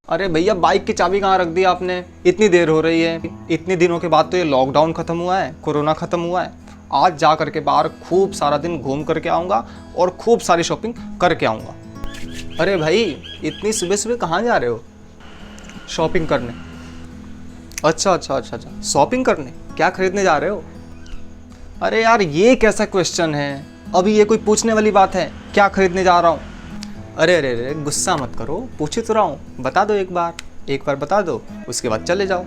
अरे भैया, बाइक की चाबी कहाँ रख दी आपने? इतनी देर हो रही है। इतने दिनों के बाद तो ये लॉकडाउन खत्म हुआ है, कोरोना खत्म हुआ है। आज जा करके बाहर खूब सारा दिन घूम करके आऊँगा और खूब सारी शॉपिंग करके आऊँगा। अरे भाई, इतनी सुबह सुबह कहाँ जा रहे हो? शॉपिंग करने? अच्छा, शॉपिंग करने? क्या खरीदने जा रहे हो? अरे यार, ये कैसा क्वेश्चन है? अभी ये कोई पूछने वाली बात है? क्या खरीदने जा रहा हूँ? अरे, गुस्सा मत करो, पूछ ही तो रहा हूँ। बता दो एक बार बता दो, उसके बाद चले जाओ।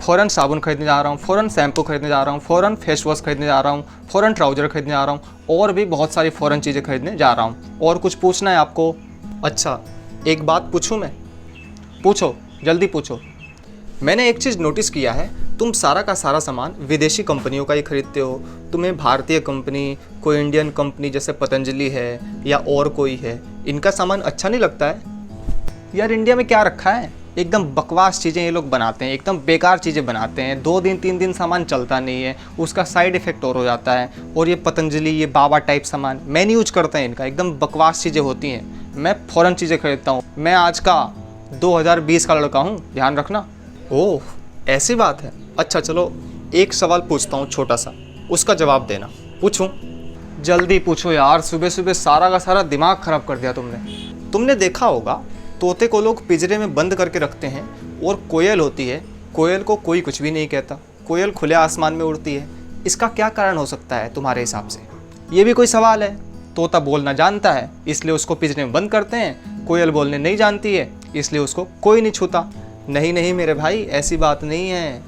फ़ौरन साबुन खरीदने जा रहा हूँ, फ़ौरन शैम्पू खरीदने जा रहा हूँ, फ़ौरन फेस वॉश खरीदने जा रहा हूँ, फ़ौरन ट्राउज़र खरीदने जा रहा हूँ और भी बहुत सारी फ़ौरन चीज़ें खरीदने जा रहा हूँ। और कुछ पूछना है आपको? अच्छा, एक बात पूछूँ मैं? पूछो, जल्दी पूछो। मैंने एक चीज़ नोटिस किया है, तुम सारा का सारा सामान विदेशी कंपनियों का ही खरीदते हो। तुम्हें भारतीय कंपनी, कोई इंडियन कंपनी जैसे पतंजलि है या और कोई है, इनका सामान अच्छा नहीं लगता है? यार, इंडिया में क्या रखा है? एकदम बकवास चीज़ें ये लोग बनाते हैं, एकदम बेकार चीज़ें बनाते हैं। 2 दिन 3 दिन सामान चलता नहीं है, उसका साइड इफ़ेक्ट और हो जाता है। और ये पतंजलि, ये बाबा टाइप सामान मैं नहीं यूज करता है इनका, एकदम बकवास चीज़ें होती हैं। मैं फ़ौरन चीज़ें खरीदता हूँ। मैं आज का 2020 का लड़का हूँ, ध्यान रखना। ओह, ऐसी बात है। अच्छा चलो, एक सवाल पूछता हूँ छोटा सा, उसका जवाब देना। पूछूं? जल्दी पूछो यार, सुबह सुबह सारा का सारा दिमाग ख़राब कर दिया तुमने। तुमने देखा होगा, तोते को लोग पिंजरे में बंद करके रखते हैं और कोयल होती है, कोयल को कोई कुछ भी नहीं कहता। कोयल खुले आसमान में उड़ती है। इसका क्या कारण हो सकता है तुम्हारे हिसाब से? ये भी कोई सवाल है। तोता बोलना जानता है, इसलिए उसको पिंजरे में बंद करते हैं। कोयल बोलने नहीं जानती है, इसलिए उसको कोई नहीं छूता। नहीं मेरे भाई, ऐसी बात नहीं है।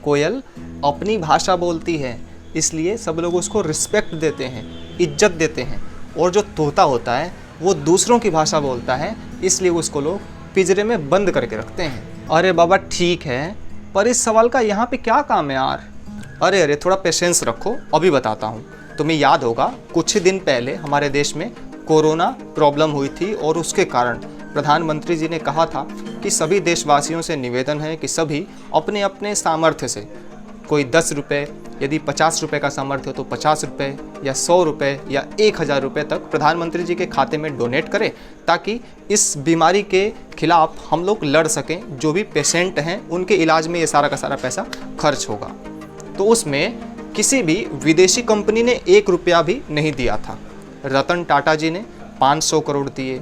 कोयल अपनी भाषा बोलती है, इसलिए सब लोग उसको रिस्पेक्ट देते हैं, इज्जत देते हैं। और जो तोता होता है वो दूसरों की भाषा बोलता है, इसलिए उसको लोग पिंजरे में बंद करके रखते हैं। अरे बाबा ठीक है, पर इस सवाल का यहाँ पे क्या काम है यार? अरे थोड़ा पेशेंस रखो, अभी बताता हूँ। तुम्हें याद होगा, कुछ ही दिन पहले हमारे देश में कोरोना प्रॉब्लम हुई थी और उसके कारण प्रधानमंत्री जी ने कहा था कि सभी देशवासियों से निवेदन है कि सभी अपने अपने सामर्थ्य से, कोई 10 रुपये, यदि 50 रुपये का सामर्थ्य हो तो 50 रुपये या 100 रुपये या 1000 रुपये तक प्रधानमंत्री जी के खाते में डोनेट करें, ताकि इस बीमारी के खिलाफ हम लोग लड़ सकें। जो भी पेशेंट हैं उनके इलाज में ये सारा का सारा पैसा खर्च होगा। तो उसमें किसी भी विदेशी कंपनी ने 1 रुपया भी नहीं दिया था। रतन टाटा जी ने 500 करोड़ दिए,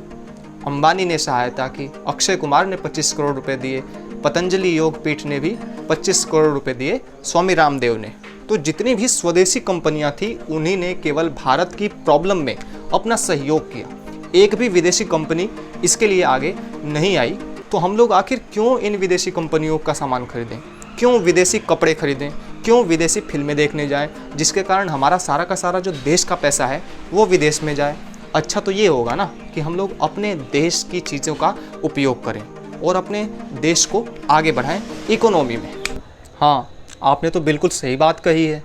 अंबानी ने सहायता की, अक्षय कुमार ने 25 करोड़ रुपए दिए, पतंजलि योग पीठ ने भी 25 करोड़ रुपए दिए, स्वामी रामदेव ने। तो जितनी भी स्वदेशी कंपनियां थी, उन्हीं ने केवल भारत की प्रॉब्लम में अपना सहयोग किया। एक भी विदेशी कंपनी इसके लिए आगे नहीं आई। तो हम लोग आखिर क्यों इन विदेशी कंपनियों का सामान खरीदें? क्यों विदेशी कपड़े खरीदें? क्यों विदेशी फिल्में देखने जाएं, जिसके कारण हमारा सारा का सारा जो देश का पैसा है वो विदेश में जाए? अच्छा तो ये होगा ना कि हम लोग अपने देश की चीज़ों का उपयोग करें और अपने देश को आगे बढ़ाएं इकोनॉमी में। हाँ, आपने तो बिल्कुल सही बात कही है।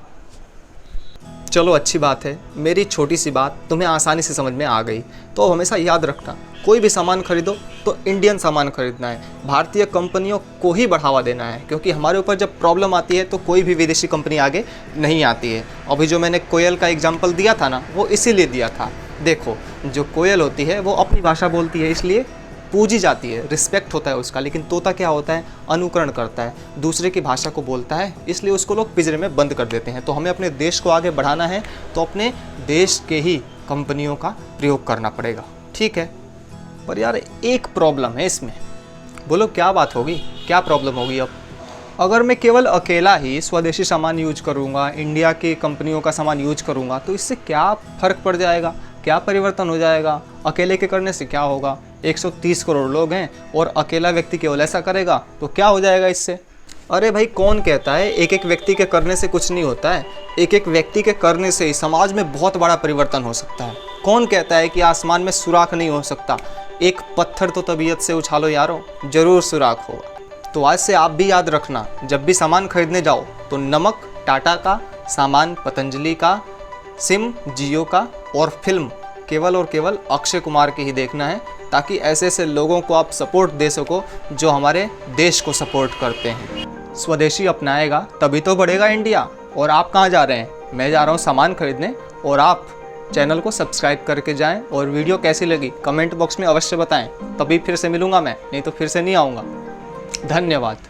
चलो अच्छी बात है, मेरी छोटी सी बात तुम्हें आसानी से समझ में आ गई। तो हमेशा याद रखना, कोई भी सामान खरीदो तो इंडियन सामान खरीदना है, भारतीय कंपनियों को ही बढ़ावा देना है। क्योंकि हमारे ऊपर जब प्रॉब्लम आती है तो कोई भी विदेशी कंपनी आगे नहीं आती है। अभी जो मैंने कोयल का एग्जाम्पल दिया था ना, वो इसीलिए दिया था। देखो, जो कोयल होती है वो अपनी भाषा बोलती है, इसलिए पूजी जाती है, रिस्पेक्ट होता है उसका। लेकिन तोता क्या होता है? अनुकरण करता है, दूसरे की भाषा को बोलता है, इसलिए उसको लोग पिंजरे में बंद कर देते हैं। तो हमें अपने देश को आगे बढ़ाना है तो अपने देश के ही कंपनियों का प्रयोग करना पड़ेगा, ठीक है? पर यार, एक प्रॉब्लम है इसमें। बोलो क्या बात होगी? क्या प्रॉब्लम होगी? अब अगर मैं केवल अकेला ही स्वदेशी सामान यूज करूँगा, इंडिया की कंपनियों का सामान यूज करूँगा, तो इससे क्या फ़र्क पड़ जाएगा? क्या परिवर्तन हो जाएगा? अकेले के करने से क्या होगा? 130 करोड़ लोग हैं और अकेला व्यक्ति केवल ऐसा करेगा तो क्या हो जाएगा इससे? अरे भाई, कौन कहता है एक एक व्यक्ति के करने से कुछ नहीं होता है? एक एक व्यक्ति के करने से ही समाज में बहुत बड़ा परिवर्तन हो सकता है। कौन कहता है कि आसमान में सुराख नहीं हो सकता? एक पत्थर तो तबीयत से उछालो यारो, जरूर सुराख होगा। तो आज से आप भी याद रखना, जब भी सामान खरीदने जाओ तो नमक टाटा का, सामान पतंजलि का, सिम जियो का और फिल्म केवल और केवल अक्षय कुमार की ही देखना है, ताकि ऐसे ऐसे लोगों को आप सपोर्ट दे सको जो हमारे देश को सपोर्ट करते हैं। स्वदेशी अपनाएगा तभी तो बढ़ेगा इंडिया। और आप कहाँ जा रहे हैं? मैं जा रहा हूँ सामान खरीदने और आप चैनल को सब्सक्राइब करके जाएं और वीडियो कैसी लगी कमेंट बॉक्स में अवश्य बताएं। तभी फिर से मिलूंगा मैं, नहीं तो फिर से नहीं आऊँगा। धन्यवाद।